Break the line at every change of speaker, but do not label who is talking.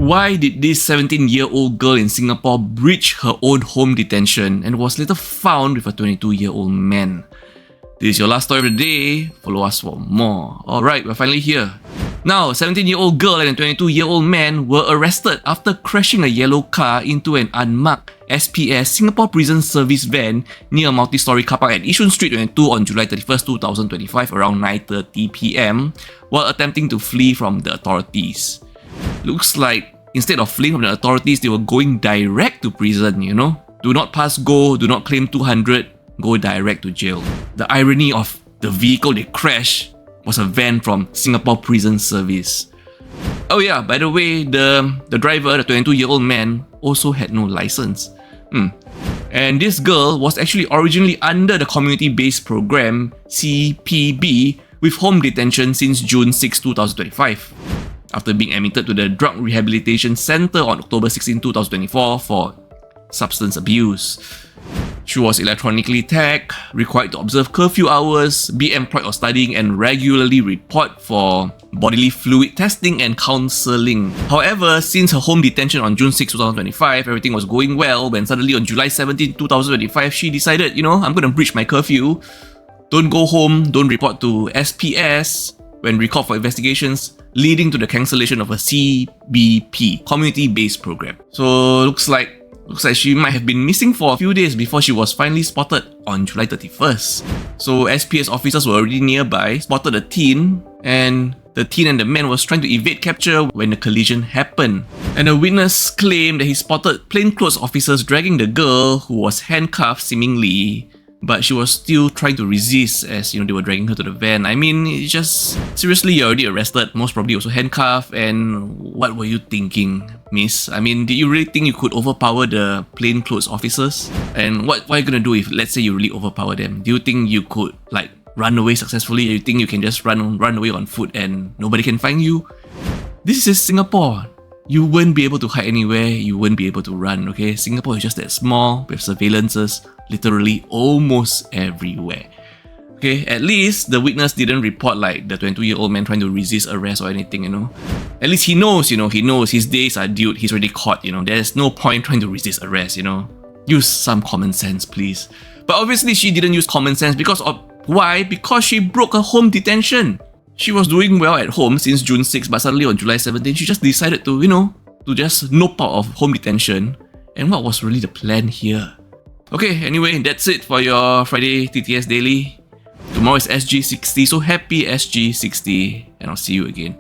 Why did this 17-year-old girl in Singapore breach her own home detention and was later found with a 22-year-old man? This is your last story of the day. Follow us for more. Alright, we're finally here. Now, a 17-year-old girl and a 22-year-old man were arrested after crashing a yellow car into an unmarked SPS Singapore Prison Service van near a multi-storey car park at Yishun Street 22 on July 31st, 2025 around 9:30 PM while attempting to flee from the authorities. Looks like instead of fleeing from the authorities, they were going direct to prison, you know? Do not pass go, do not claim 200, go direct to jail. The irony of the vehicle they crashed was a van from Singapore Prison Service. Oh yeah, by the way, the driver, the 22-year-old man, also had no license. And this girl was actually originally under the community-based program CPB with home detention since June 6, 2025. After being admitted to the Drug Rehabilitation Centre on October 16, 2024 for substance abuse. She was electronically tagged, required to observe curfew hours, be employed or studying, and regularly report for bodily fluid testing and counselling. However, since her home detention on June 6, 2025, everything was going well when suddenly on July 17, 2025, she decided, I'm going to breach my curfew. Don't go home, don't report to SPS when recalled for investigations, leading to the cancellation of a CBP, community-based program. So looks like she might have been missing for a few days before she was finally spotted on July 31st. So SPS officers were already nearby, spotted the teen, and the teen and the man was trying to evade capture when the collision happened. And a witness claimed that he spotted plainclothes officers dragging the girl, who was handcuffed seemingly, but she was still trying to resist as they were dragging her to the van. I mean, it's just seriously, you're already arrested, most probably also handcuffed, and what were you thinking, miss? I mean, did you really think you could overpower the plainclothes officers? And what are you gonna do if, let's say, you really overpower them? Do you think you could run away successfully? Do you think you can just run away on foot and nobody can find you? This is Singapore. You won't be able to hide anywhere, you won't be able to run, okay? Singapore is just that small, with surveillances literally almost everywhere. Okay, at least the witness didn't report the 22-year-old man trying to resist arrest or anything, At least he knows, he knows his days are due, he's already caught, There's no point trying to resist arrest, Use some common sense, please. But obviously she didn't use common sense because of... Why? Because she broke her home detention. She was doing well at home since June 6, but suddenly on July 17, she just decided to, to just nope out of home detention. And what was really the plan here? Okay, anyway, that's it for your Friday TTS Daily. Tomorrow is SG60, so happy SG60, and I'll see you again